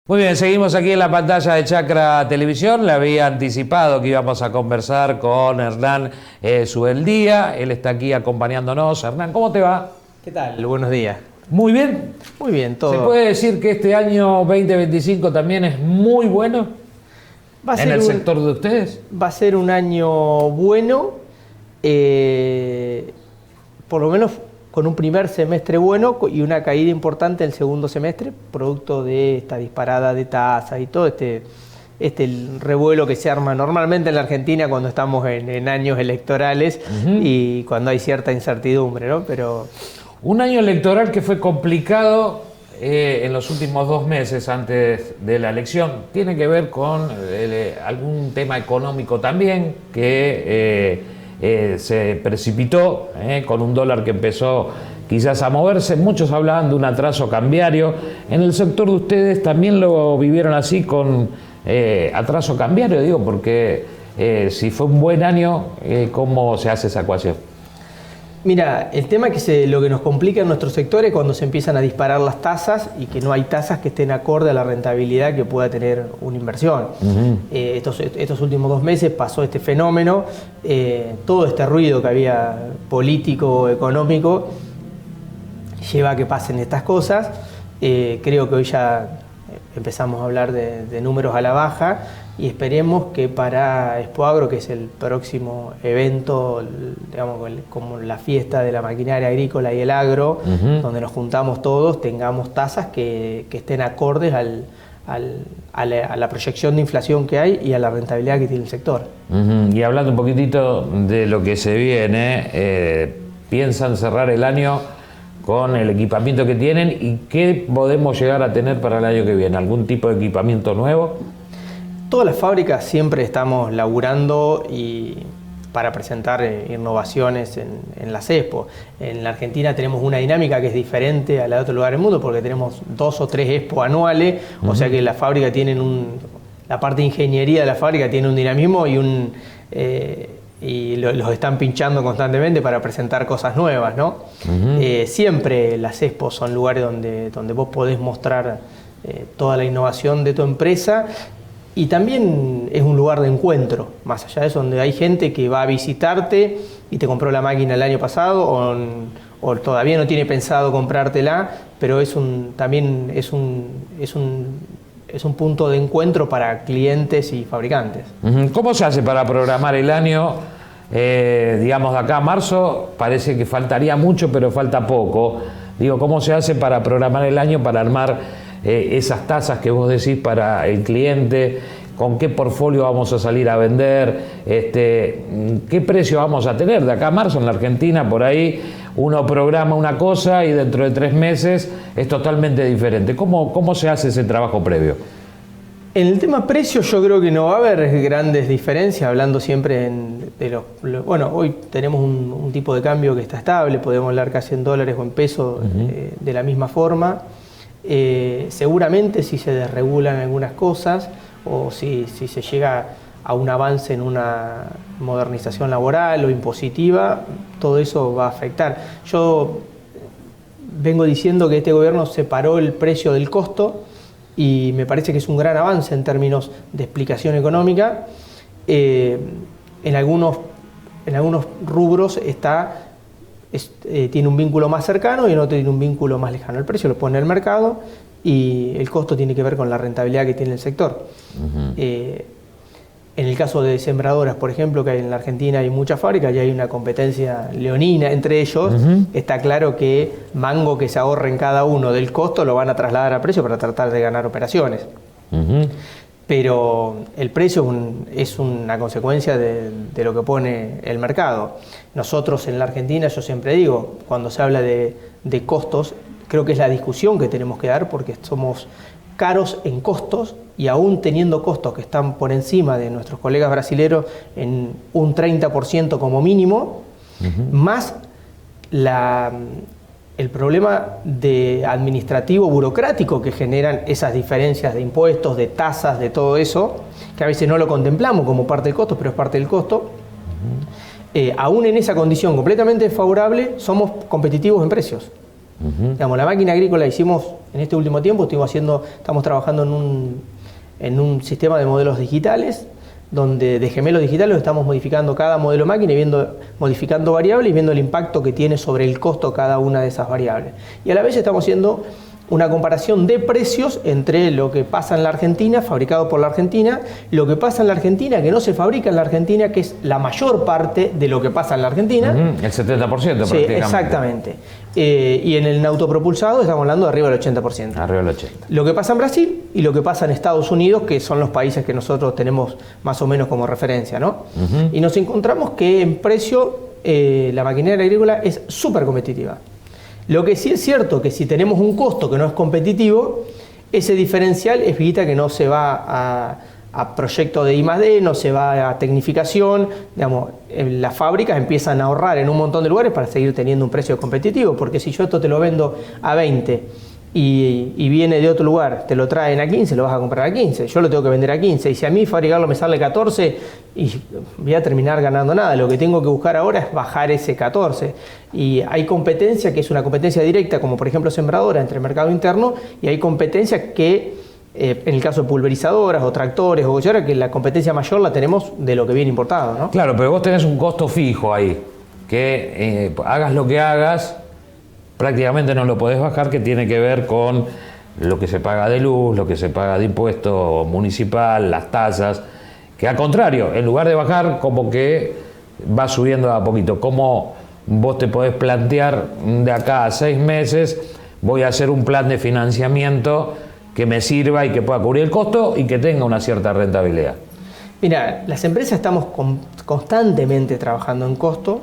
Muy bien, seguimos aquí en la pantalla de Chacra Televisión. Le había anticipado que íbamos a conversar con Hernán Subeldía. Él está aquí acompañándonos. Hernán, ¿cómo te va? ¿Qué tal? Buenos días. Muy bien. Muy bien, todo. ¿Se puede decir que este año 2025 también es muy bueno en el sector de ustedes? Va a ser un año bueno, por lo menos con un primer semestre bueno y una caída importante el segundo semestre, producto de esta disparada de tasas y todo este revuelo que se arma normalmente en la Argentina cuando estamos en años electorales y cuando hay cierta incertidumbre, ¿no? Pero un año electoral que fue complicado en los últimos 2 meses antes de la elección. Tiene que ver con algún tema económico también que se precipitó con un dólar que empezó quizás a moverse. Muchos hablaban de un atraso cambiario. En el sector de ustedes también lo vivieron así, con atraso cambiario, digo, porque si fue un buen año, ¿cómo se hace esa ecuación? Mira, el tema es que lo que nos complica en nuestro sector es cuando se empiezan a disparar las tasas y que no hay tasas que estén acorde a la rentabilidad que pueda tener una inversión. Estos últimos 2 meses pasó este fenómeno, todo este ruido que había político, económico, lleva a que pasen estas cosas. Creo que hoy ya empezamos a hablar de números a la baja y esperemos que para Expoagro, que es el próximo evento, digamos, como la fiesta de la maquinaria agrícola y el agro, donde nos juntamos todos, tengamos tasas que estén acordes a la proyección de inflación que hay y a la rentabilidad que tiene el sector. Y hablando un poquitito de lo que se viene, ¿piensan cerrar el año con el equipamiento que tienen y qué podemos llegar a tener para el año que viene? ¿Algún tipo de equipamiento nuevo? Todas las fábricas siempre estamos laburando para presentar innovaciones en las Expo. En la Argentina tenemos una dinámica que es diferente a la de otros lugares del mundo porque tenemos 2 o 3 Expo anuales, o sea que la fábrica la parte de ingeniería de la fábrica tiene un dinamismo y los están pinchando constantemente para presentar cosas nuevas, ¿no? Siempre las Expos son lugares donde vos podés mostrar toda la innovación de tu empresa. Y también es un lugar de encuentro, más allá de eso, donde hay gente que va a visitarte y te compró la máquina el año pasado o todavía no tiene pensado comprártela, pero también es un punto de encuentro para clientes y fabricantes. ¿Cómo se hace para programar el año? Digamos, de acá a marzo parece que faltaría mucho, pero falta poco. Digo, ¿cómo se hace para programar el año, para armar esas tasas que vos decís para el cliente? ¿Con qué portfolio vamos a salir a vender? ¿Qué precio vamos a tener de acá a marzo en la Argentina? Por ahí uno programa una cosa y dentro de 3 meses es totalmente diferente. ¿Cómo se hace ese trabajo previo? En el tema precio yo creo que no va a haber grandes diferencias, hablando siempre bueno, hoy tenemos un tipo de cambio que está estable, podemos hablar casi en dólares o en pesos de la misma forma. Seguramente si se desregulan algunas cosas o si se llega a un avance en una modernización laboral o impositiva, todo eso va a afectar. Yo vengo diciendo que este gobierno separó el precio del costo y me parece que es un gran avance en términos de explicación económica. En algunos rubros tiene un vínculo más cercano y en otro tiene un vínculo más lejano. El precio lo pone el mercado y el costo tiene que ver con la rentabilidad que tiene el sector. En el caso de sembradoras, por ejemplo, que en la Argentina hay muchas fábricas y hay una competencia leonina entre ellos, está claro que mango que se ahorren cada uno del costo lo van a trasladar a precio para tratar de ganar operaciones. Pero el precio es una consecuencia de lo que pone el mercado. Nosotros en la Argentina, yo siempre digo, cuando se habla de costos, creo que es la discusión que tenemos que dar porque somos caros en costos y aún teniendo costos que están por encima de nuestros colegas brasileños en un 30% como mínimo, más el problema administrativo, burocrático que generan esas diferencias de impuestos, de tasas, de todo eso, que a veces no lo contemplamos como parte del costo, pero es parte del costo. Aún en esa condición completamente desfavorable, somos competitivos en precios. Digamos, la máquina agrícola hicimos en este último tiempo, estamos trabajando en un sistema de modelos digitales, donde de gemelos digitales estamos modificando cada modelo máquina y modificando variables y viendo el impacto que tiene sobre el costo cada una de esas variables. Y a la vez estamos haciendo una comparación de precios entre lo que pasa en la Argentina, fabricado por la Argentina, lo que pasa en la Argentina, que no se fabrica en la Argentina, que es la mayor parte de lo que pasa en la Argentina. El 70% prácticamente. Sí, exactamente. Y en el autopropulsado estamos hablando de arriba del 80%. Arriba del 80%. Lo que pasa en Brasil y lo que pasa en Estados Unidos, que son los países que nosotros tenemos más o menos como referencia, ¿no? Y nos encontramos que en precio la maquinaria agrícola es súper competitiva. Lo que sí es cierto que si tenemos un costo que no es competitivo, ese diferencial evita que no se va a proyecto de I+D, no se va a tecnificación. Digamos, las fábricas empiezan a ahorrar en un montón de lugares para seguir teniendo un precio competitivo, porque si yo esto te lo vendo a 20 y viene de otro lugar, te lo traen a 15, lo vas a comprar a 15, yo lo tengo que vender a 15, y si a mí fabricarlo me sale 14, y voy a terminar ganando nada. Lo que tengo que buscar ahora es bajar ese 14, y hay competencia que es una competencia directa, como por ejemplo sembradora, entre el mercado interno, y hay competencia que en el caso de pulverizadoras o tractores o collaras, que la competencia mayor la tenemos de lo que viene importado, ¿no? Claro, pero vos tenés un costo fijo ahí, que hagas lo que hagas, prácticamente no lo podés bajar, que tiene que ver con lo que se paga de luz, lo que se paga de impuesto municipal, las tasas, que al contrario, en lugar de bajar, como que va subiendo a poquito. ¿Cómo vos te podés plantear de acá a 6 meses, voy a hacer un plan de financiamiento que me sirva y que pueda cubrir el costo y que tenga una cierta rentabilidad? Mira, las empresas estamos constantemente trabajando en costo,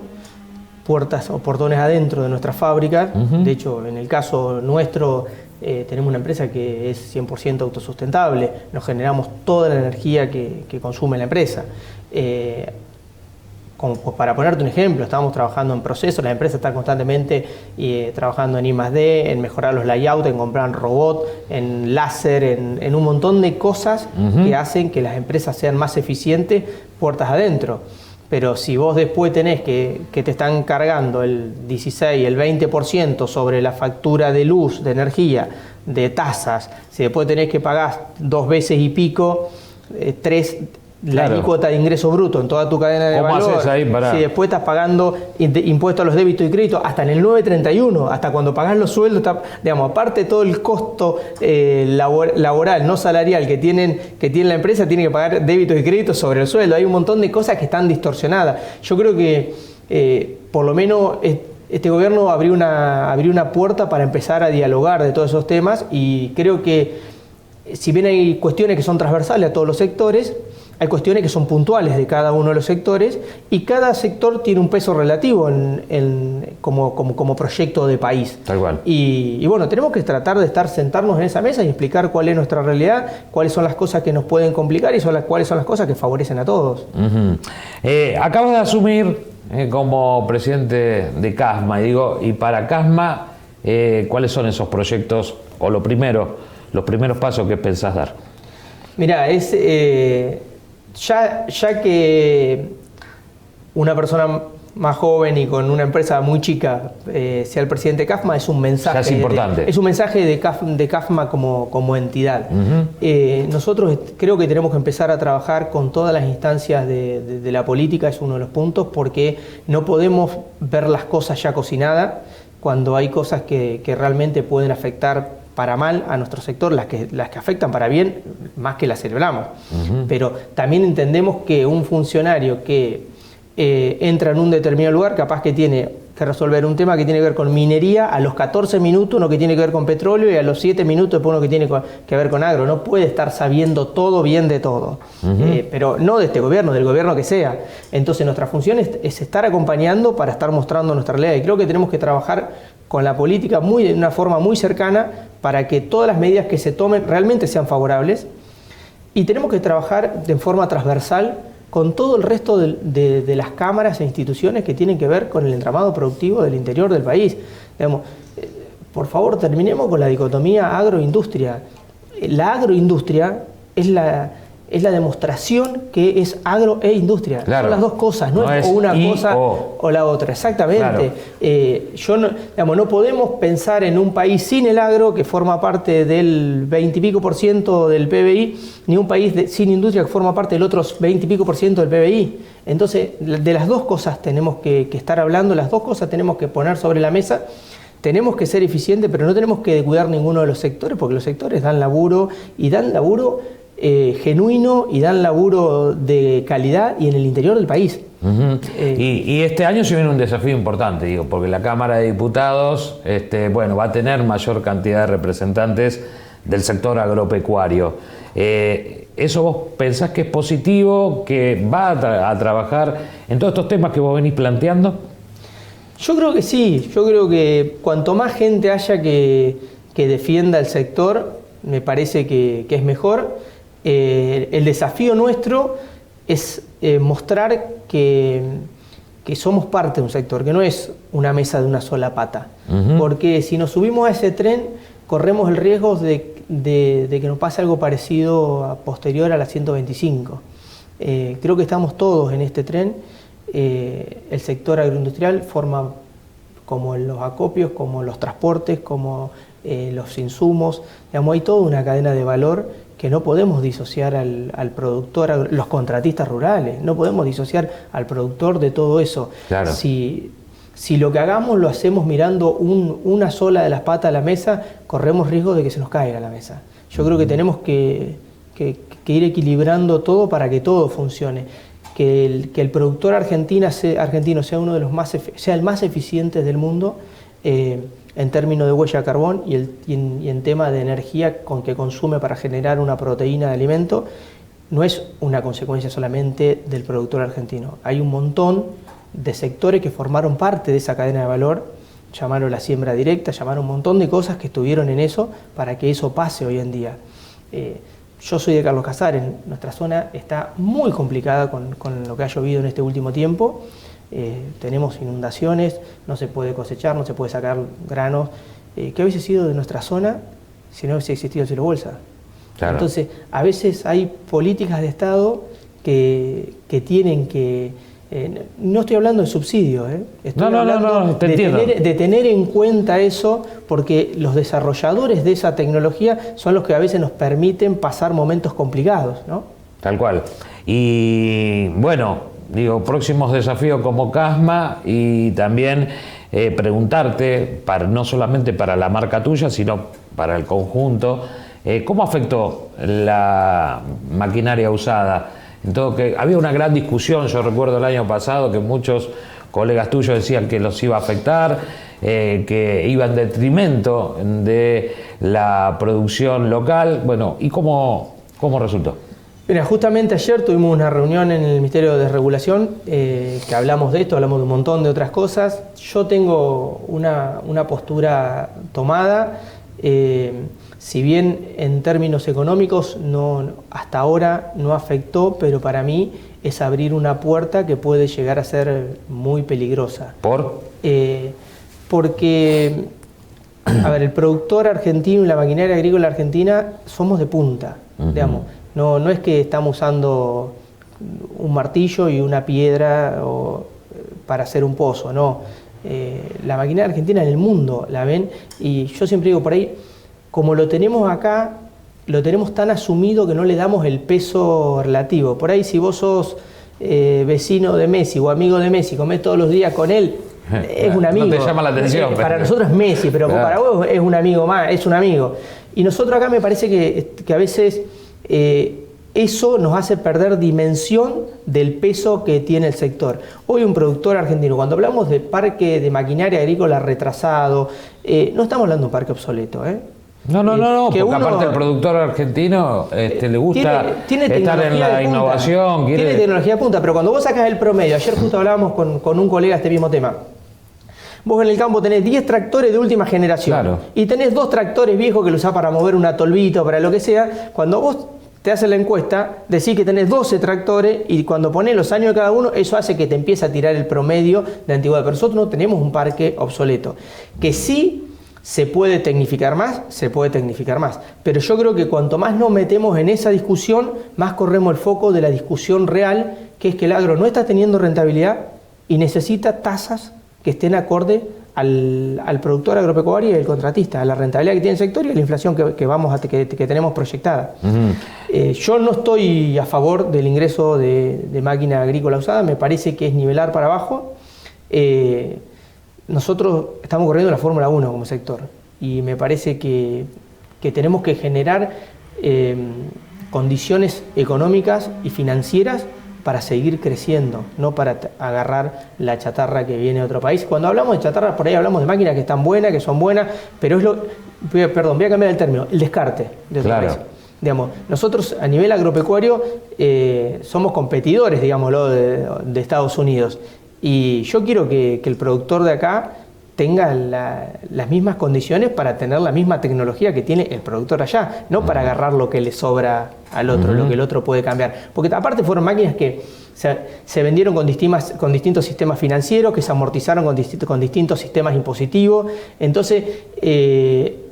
puertas o portones adentro de nuestras fábricas. De hecho, en el caso nuestro, tenemos una empresa que es 100% autosustentable, nos generamos toda la energía que consume la empresa. Como para ponerte un ejemplo, estamos trabajando en procesos, la empresa está constantemente trabajando en I+D, en mejorar los layouts, en comprar robots, en láser, en un montón de cosas que hacen que las empresas sean más eficientes puertas adentro. Pero si vos después tenés que te están cargando el 16, el 20% sobre la factura de luz, de energía, de tasas, si después tenés que pagar 2 veces y pico, 3, la alícuota de ingreso bruto en toda tu cadena de valor, haces ahí para... si después estás pagando impuestos a los débitos y créditos hasta en el 931, hasta cuando pagás los sueldos, digamos, aparte de todo el costo laboral, no salarial que tiene la empresa, tiene que pagar débitos y créditos sobre el sueldo. Hay un montón de cosas que están distorsionadas. Yo creo que por lo menos este gobierno abrió una puerta para empezar a dialogar de todos esos temas, y creo que si bien hay cuestiones que son transversales a todos los sectores, hay cuestiones que son puntuales de cada uno de los sectores, y cada sector tiene un peso relativo como proyecto de país. Tal cual. Y bueno, tenemos que tratar de sentarnos en esa mesa y explicar cuál es nuestra realidad, cuáles son las cosas que nos pueden complicar y cuáles son las cosas que favorecen a todos. Acabas de asumir como presidente de CASMA, y para CASMA, ¿cuáles son esos proyectos o los primeros pasos que pensás dar? Mirá, ya que una persona más joven y con una empresa muy chica sea el presidente de CASMA, es un mensaje. Ya es importante. Es un mensaje de CASMA como entidad. Nosotros creo que tenemos que empezar a trabajar con todas las instancias de la política, es uno de los puntos, porque no podemos ver las cosas ya cocinadas cuando hay cosas que realmente pueden afectar para mal a nuestro sector, las que afectan para bien, más que las celebramos. Pero también entendemos que un funcionario que entra en un determinado lugar, capaz que tiene que resolver un tema que tiene que ver con minería, a los 14 minutos uno que tiene que ver con petróleo, y a los 7 minutos después uno que tiene que ver con agro. No puede estar sabiendo todo bien de todo. Pero no de este gobierno, del gobierno que sea. Entonces nuestra función es estar acompañando para estar mostrando nuestra realidad. Y creo que tenemos que trabajar con la política de una forma muy cercana para que todas las medidas que se tomen realmente sean favorables, y tenemos que trabajar de forma transversal con todo el resto de las cámaras e instituciones que tienen que ver con el entramado productivo del interior del país. Digamos, por favor, terminemos con la dicotomía agroindustria. La agroindustria es es la demostración que es agro e industria. Claro. Son las dos cosas, no es o una cosa o la otra. Exactamente. Claro. No podemos pensar en un país sin el agro, que forma parte del 20 y pico % del PBI, ni un país sin industria que forma parte del otro 20 y pico % del PBI. Entonces, de las dos cosas tenemos que estar hablando, las dos cosas tenemos que poner sobre la mesa. Tenemos que ser eficientes, pero no tenemos que cuidar ninguno de los sectores, porque los sectores dan laburo, y dan laburo genuino, y dan laburo de calidad y en el interior del país. Y este año se viene un desafío importante, digo, porque la Cámara de Diputados va a tener mayor cantidad de representantes del sector agropecuario. ¿Eso vos pensás que es positivo, que va a trabajar en todos estos temas que vos venís planteando? Yo creo que sí, yo creo que cuanto más gente haya que defienda el sector, me parece que es mejor. El desafío nuestro es mostrar que somos parte de un sector, que no es una mesa de una sola pata. Porque si nos subimos a ese tren, corremos el riesgo de que nos pase algo parecido a posterior a la 125. Creo que estamos todos en este tren. El sector agroindustrial forma, como los acopios, como los transportes, como los insumos, hay toda una cadena de valor que no podemos disociar al productor, los contratistas rurales, no podemos disociar al productor de todo eso. Claro. Si lo que hagamos lo hacemos mirando una sola de las patas a la mesa, corremos riesgo de que se nos caiga la mesa. Yo creo que tenemos que ir equilibrando todo para que todo funcione. Que el productor argentino sea uno de los sea el más eficiente del mundo en términos de huella de carbón y en tema de energía que consume para generar una proteína de alimento, no es una consecuencia solamente del productor argentino. Hay un montón de sectores que formaron parte de esa cadena de valor, llamaron la siembra directa, llamaron un montón de cosas que estuvieron en eso para que eso pase hoy en día. Yo soy de Carlos Casares, nuestra zona está muy complicada con lo que ha llovido en este último tiempo. Tenemos inundaciones, no se puede cosechar, no se puede sacar granos. ¿Qué hubiese sido de nuestra zona si no hubiese existido el Cielo Bolsa? Claro. Entonces, a veces hay políticas de Estado que tienen que... no estoy hablando de subsidios, estoy hablando de tener en cuenta eso, porque los desarrolladores de esa tecnología son los que a veces nos permiten pasar momentos complicados, ¿no? Tal cual. Y bueno, próximos desafíos como CASMA, y también preguntarte, no solamente para la marca tuya, sino para el conjunto, ¿cómo afectó la maquinaria usada? Entonces, había una gran discusión, yo recuerdo el año pasado que muchos colegas tuyos decían que los iba a afectar, que iba en detrimento de la producción local. Bueno, ¿y cómo resultó? Mira, justamente ayer tuvimos una reunión en el Ministerio de Regulación que hablamos de esto, hablamos de un montón de otras cosas. Yo tengo una postura tomada. Si bien en términos económicos hasta ahora no afectó, pero para mí es abrir una puerta que puede llegar a ser muy peligrosa. ¿Por? Porque, el productor argentino y la maquinaria agrícola argentina somos de punta, digamos. No es que estamos usando un martillo y una piedra para hacer un pozo, no. La maquinaria argentina en el mundo la ven, y yo siempre digo por ahí, como lo tenemos acá, lo tenemos tan asumido que no le damos el peso relativo. Por ahí, si vos sos vecino de Messi o amigo de Messi, comés todos los días con él, es un amigo. No te llama la atención. Para nosotros es Messi, pero para vos es un amigo más, es un amigo. Y nosotros acá me parece que a veces eso nos hace perder dimensión del peso que tiene el sector. Hoy un productor argentino, cuando hablamos de parque de maquinaria agrícola retrasado, no estamos hablando de un parque obsoleto, No, porque aparte el productor argentino le gusta tiene estar en la innovación. Tiene tecnología de punta, pero cuando vos sacas el promedio, ayer justo hablábamos con un colega este mismo tema, vos en el campo tenés 10 tractores de última generación, claro, y tenés 2 tractores viejos que lo usás para mover una tolvita o para lo que sea. Cuando vos te haces la encuesta, decís que tenés 12 tractores, y cuando ponés los años de cada uno, eso hace que te empiece a tirar el promedio de antigüedad. Pero nosotros no tenemos un parque obsoleto, que sí ¿Se puede tecnificar más? Se puede tecnificar más. Pero yo creo que cuanto más nos metemos en esa discusión, más corremos el foco de la discusión real, que es que el agro no está teniendo rentabilidad y necesita tasas que estén acorde al productor agropecuario y al contratista, a la rentabilidad que tiene el sector y a la inflación que tenemos proyectada. Yo no estoy a favor del ingreso de máquina agrícola usada, me parece que es nivelar para abajo. Nosotros estamos corriendo la Fórmula 1 como sector y me parece que tenemos que generar condiciones económicas y financieras para seguir creciendo, no para agarrar la chatarra que viene de otro país. Cuando hablamos de chatarra, por ahí hablamos de máquinas que están buenas, que son buenas, pero voy a cambiar el término, el descarte de otro país. Digamos, nosotros a nivel agropecuario somos competidores, digámoslo, de Estados Unidos. Y yo quiero que el productor de acá tenga las mismas condiciones para tener la misma tecnología que tiene el productor allá, no para agarrar lo que le sobra al otro, lo que el otro puede cambiar. Porque aparte fueron máquinas que se vendieron con distintos sistemas financieros, que se amortizaron con distintos sistemas impositivos. Entonces,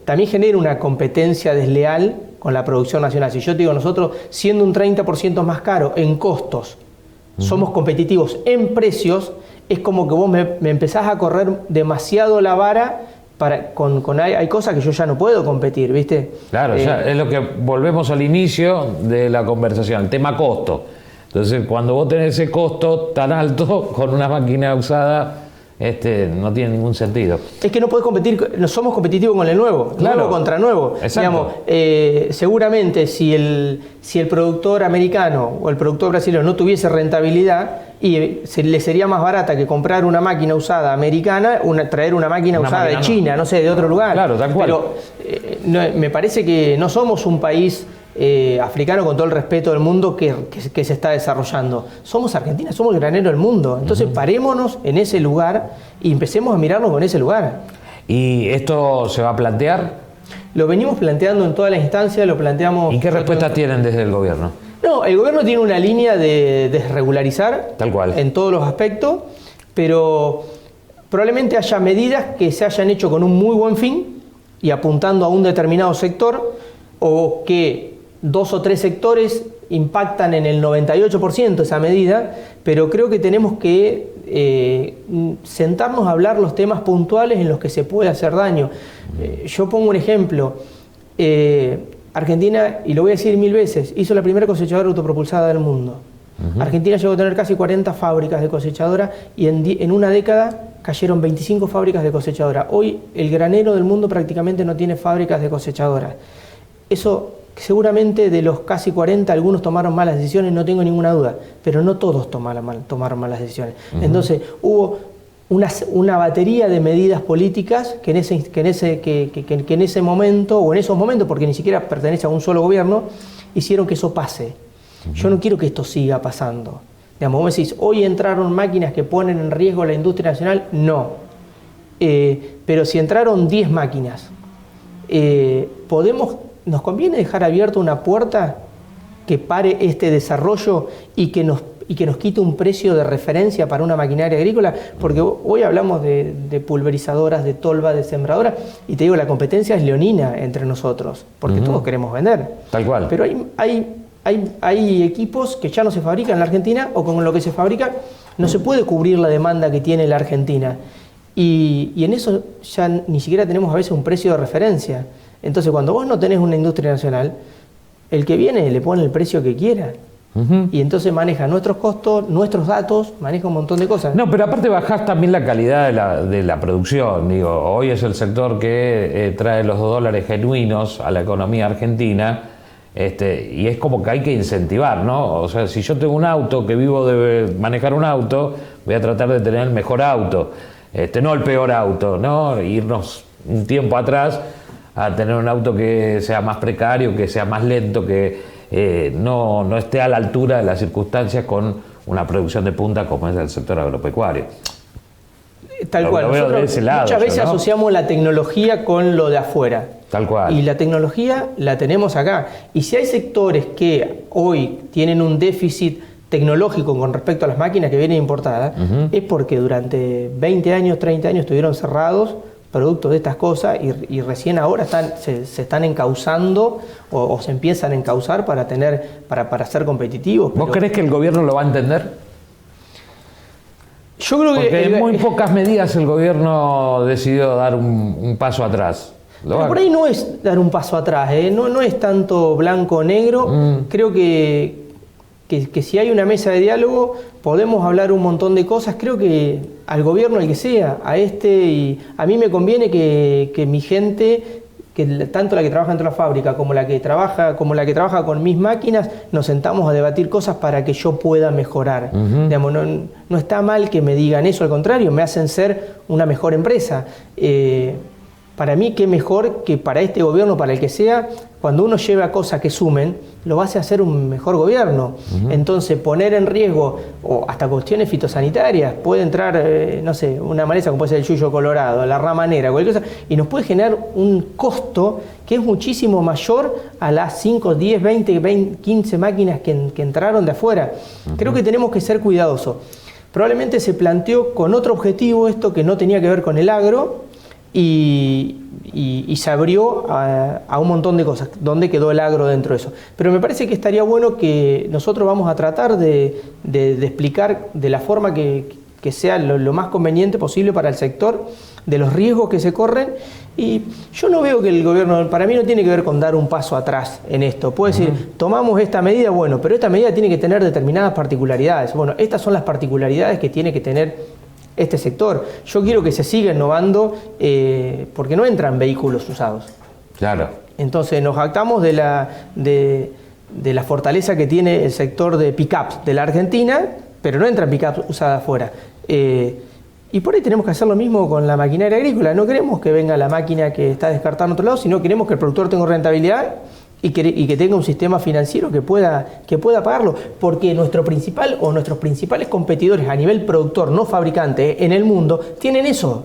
también genera una competencia desleal con la producción nacional. Si yo te digo, nosotros siendo un 30% más caro en costos, somos competitivos en precios, es como que vos me empezás a correr demasiado la vara, hay cosas que yo ya no puedo competir, ¿viste? Claro, ya es lo que volvemos al inicio de la conversación, el tema costo. Entonces, cuando vos tenés ese costo tan alto con una máquina usada, no tiene ningún sentido. Es que no podés competir, no somos competitivos con el nuevo, claro. Nuevo contra nuevo. Digamos, seguramente si el productor americano o el productor brasileño no tuviese rentabilidad, y le sería más barata que comprar una máquina usada americana, traer una máquina usada de China, no sé, de otro lugar. Claro, tal cual. Pero me parece que no somos un país africano, con todo el respeto del mundo, que se está desarrollando. Somos Argentina, somos el granero del mundo. Entonces parémonos en ese lugar y empecemos a mirarnos con ese lugar. ¿Y esto se va a plantear? Lo venimos planteando en todas las instancias, lo planteamos... ¿Y qué respuestas tienen desde el gobierno? No, el gobierno tiene una línea de desregularizar tal cual, en todos los aspectos, pero probablemente haya medidas que se hayan hecho con un muy buen fin y apuntando a un determinado sector, o que 2 o 3 sectores impactan en el 98% esa medida, pero creo que tenemos que sentarnos a hablar los temas puntuales en los que se puede hacer daño. Yo pongo un ejemplo. Argentina, y lo voy a decir 1000 veces, hizo la primera cosechadora autopropulsada del mundo. Argentina llegó a tener casi 40 fábricas de cosechadoras y en una década cayeron 25 fábricas de cosechadoras. Hoy el granero del mundo prácticamente no tiene fábricas de cosechadoras. Eso seguramente de los casi 40 algunos tomaron malas decisiones, no tengo ninguna duda, pero no todos tomaron malas decisiones. Entonces hubo una batería de medidas políticas que en ese momento, o en esos momentos, porque ni siquiera pertenece a un solo gobierno, hicieron que eso pase. Yo no quiero que esto siga pasando. Digamos, vos me decís, hoy entraron máquinas que ponen en riesgo la industria nacional, no. Pero si entraron 10 máquinas, ¿nos conviene dejar abierta una puerta que pare este desarrollo y que nos quite un precio de referencia para una maquinaria agrícola? Porque hoy hablamos de pulverizadoras, de tolva, de sembradoras, y te digo, la competencia es leonina entre nosotros, porque todos queremos vender. Tal cual. Pero hay equipos que ya no se fabrican en la Argentina, o con lo que se fabrica no se puede cubrir la demanda que tiene la Argentina. Y en eso ya ni siquiera tenemos a veces un precio de referencia. Entonces, cuando vos no tenés una industria nacional, el que viene le pone el precio que quiera. Y entonces maneja nuestros costos, nuestros datos, maneja un montón de cosas. No, pero aparte bajás también la calidad de la producción. Digo, hoy es el sector que trae los $2 genuinos a la economía argentina, y es como que hay que incentivar, ¿no? O sea, si yo tengo un auto, que vivo de manejar un auto, voy a tratar de tener el mejor auto, no el peor auto, ¿no? Irnos un tiempo atrás a tener un auto que sea más precario, que sea más lento, que no esté a la altura de las circunstancias con una producción de punta como es el sector agropecuario. Tal cual. Muchas veces asociamos la tecnología con lo de afuera. Tal cual. Y la tecnología la tenemos acá. Y si hay sectores que hoy tienen un déficit tecnológico con respecto a las máquinas que vienen importadas, es porque durante 20 años, 30 años estuvieron cerrados producto de estas cosas y recién ahora se están encauzando o se empiezan a encauzar para ser competitivos. ¿Vos crees que el gobierno lo va a entender? Yo creo porque en muy pocas medidas el gobierno decidió dar un paso atrás. Pero por ahí no es dar un paso atrás, no es tanto blanco o negro. Creo que si hay una mesa de diálogo podemos hablar un montón de cosas. Creo que al gobierno, el que sea, y a mí me conviene que mi gente, que tanto la que trabaja dentro de la fábrica como la que trabaja con mis máquinas, nos sentamos a debatir cosas para que yo pueda mejorar. Digamos, no está mal que me digan eso, al contrario, me hacen ser una mejor empresa. Para mí, qué mejor que para este gobierno, para el que sea, cuando uno lleva cosas que sumen, lo hace hacer un mejor gobierno. Entonces, poner en riesgo, o hasta cuestiones fitosanitarias, puede entrar, no sé, una maleza como puede ser el yuyo colorado, la ramanera, cualquier cosa, y nos puede generar un costo que es muchísimo mayor a las 5, 10, 20, 15 máquinas que entraron de afuera. Creo que tenemos que ser cuidadosos. Probablemente se planteó con otro objetivo esto que no tenía que ver con el agro, y se abrió a un montón de cosas, donde quedó el agro dentro de eso. Pero me parece que estaría bueno que nosotros vamos a tratar de explicar de la forma que sea lo más conveniente posible para el sector, de los riesgos que se corren, y yo no veo que el gobierno, para mí no tiene que ver con dar un paso atrás en esto. Puede decir, tomamos esta medida, bueno, pero esta medida tiene que tener determinadas particularidades. Bueno, estas son las particularidades que tiene que tener este sector. Yo quiero que se siga innovando porque no entran vehículos usados. Claro. Entonces nos jactamos de la fortaleza que tiene el sector de pick-ups de la Argentina, pero no entran pick-ups usadas afuera. Y por ahí tenemos que hacer lo mismo con la maquinaria agrícola. No queremos que venga la máquina que está descartada en otro lado, sino queremos que el productor tenga rentabilidad y que tenga un sistema financiero que pueda pagarlo, porque nuestros principales competidores a nivel productor, no fabricante, en el mundo, tienen eso.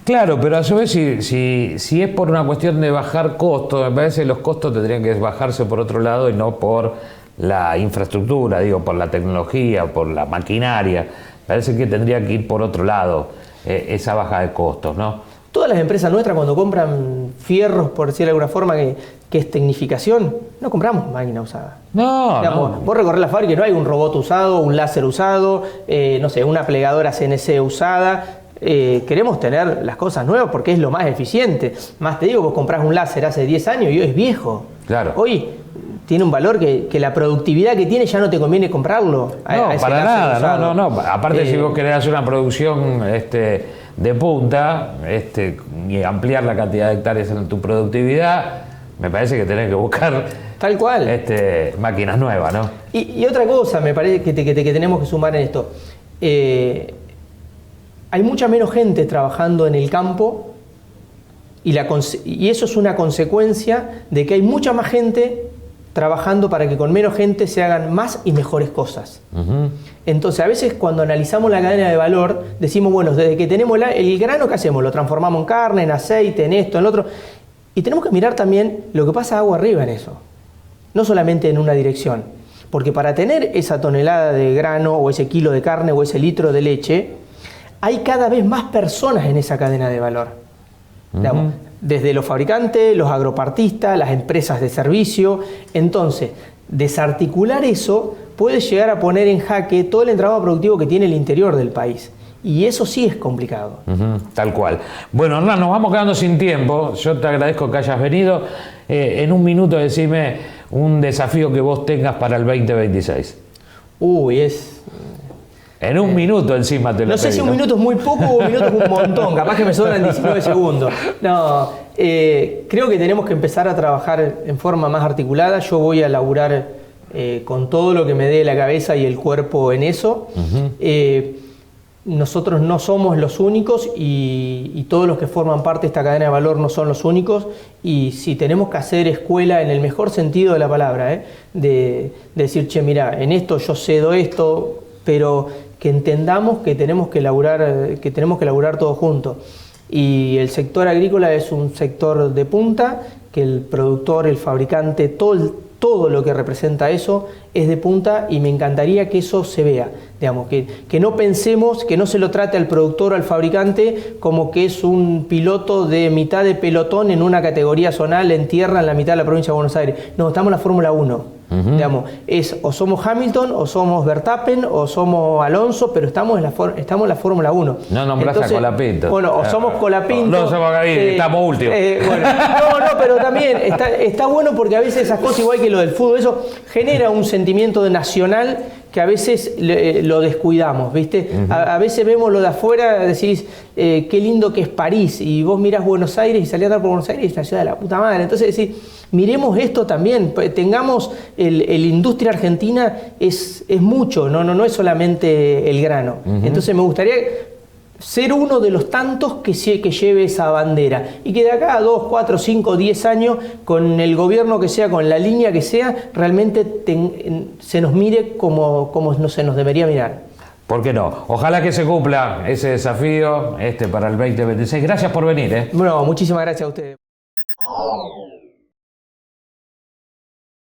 Claro, pero a su vez, si es por una cuestión de bajar costos, me parece que los costos tendrían que bajarse por otro lado y no por la infraestructura, por la tecnología, por la maquinaria. Parece que tendría que ir por otro lado esa baja de costos, ¿no? Todas las empresas nuestras, cuando compran fierros, por decirlo de alguna forma, que es tecnificación, no compramos máquina usada. No. Vos recorres la fábrica y no hay un robot usado, un láser usado, no sé, una plegadora CNC usada. Queremos tener las cosas nuevas porque es lo más eficiente. Más te digo, vos comprás un láser hace 10 años y hoy es viejo. Claro. Hoy tiene un valor que la productividad que tiene ya no te conviene comprarlo. No, para nada, no. Aparte, si vos querés hacer una producción de punta y ampliar la cantidad de hectáreas en tu productividad, me parece que tenés que buscar tal cual máquinas nuevas, ¿no? Y otra cosa me parece que tenemos que sumar en esto. Hay mucha menos gente trabajando en el campo y eso es una consecuencia de que hay mucha más gente trabajando para que con menos gente se hagan más y mejores cosas. Entonces, a veces cuando analizamos la cadena de valor, decimos, bueno, desde que tenemos el grano, ¿qué hacemos? Lo transformamos en carne, en aceite, en esto, en lo otro. Y tenemos que mirar también lo que pasa agua arriba en eso. No solamente en una dirección. Porque para tener esa tonelada de grano, o ese kilo de carne, o ese litro de leche, hay cada vez más personas en esa cadena de valor. Digamos, desde los fabricantes, los agropartistas, las empresas de servicio. Entonces, desarticular eso puede llegar a poner en jaque todo el entramado productivo que tiene el interior del país. Y eso sí es complicado. Tal cual. Bueno, Hernán, nos vamos quedando sin tiempo. Yo te agradezco que hayas venido. En un minuto decime un desafío que vos tengas para el 2026. En un minuto encima te lo pedí. No sé si un minuto es muy poco o un minuto es un montón. Capaz que me sobran 19 segundos. No, creo que tenemos que empezar a trabajar en forma más articulada. Yo voy a laburar con todo lo que me dé la cabeza y el cuerpo en eso. Nosotros no somos los únicos y todos los que forman parte de esta cadena de valor no son los únicos, y si tenemos que hacer escuela en el mejor sentido de la palabra, de decir, che, mira, en esto yo cedo esto, pero que entendamos que tenemos que laburar todos juntos. Y el sector agrícola es un sector de punta, que el productor, el fabricante, todo todo lo que representa eso es de punta y me encantaría que eso se vea. Digamos, que no pensemos, que no se lo trate al productor o al fabricante como que es un piloto de mitad de pelotón en una categoría zonal en tierra en la mitad de la provincia de Buenos Aires. No, estamos en la Fórmula 1. Digamos, o somos Hamilton, o somos Verstappen, o somos Alonso, pero estamos en la Fórmula 1. No nombrás a Colapinto. Bueno, o somos Colapinto. No somos Gaviria, estamos últimos. Bueno, no, pero también está bueno porque a veces esas cosas, igual que lo del fútbol, eso genera un sentimiento de nacional que a veces lo descuidamos, ¿viste? A veces vemos lo de afuera, decís, qué lindo que es París, y vos mirás Buenos Aires y salís a andar por Buenos Aires y es la ciudad de la puta madre. Entonces decís, miremos esto también, tengamos el industria argentina es mucho, no es solamente el grano. Entonces me gustaría ser uno de los tantos que lleve esa bandera y que de acá a 2, 4, 5, 10 años, con el gobierno que sea, con la línea que sea, realmente se nos mire como no se nos debería mirar. ¿Por qué no? Ojalá que se cumpla ese desafío para el 2026. Gracias por venir. Bueno, muchísimas gracias a ustedes.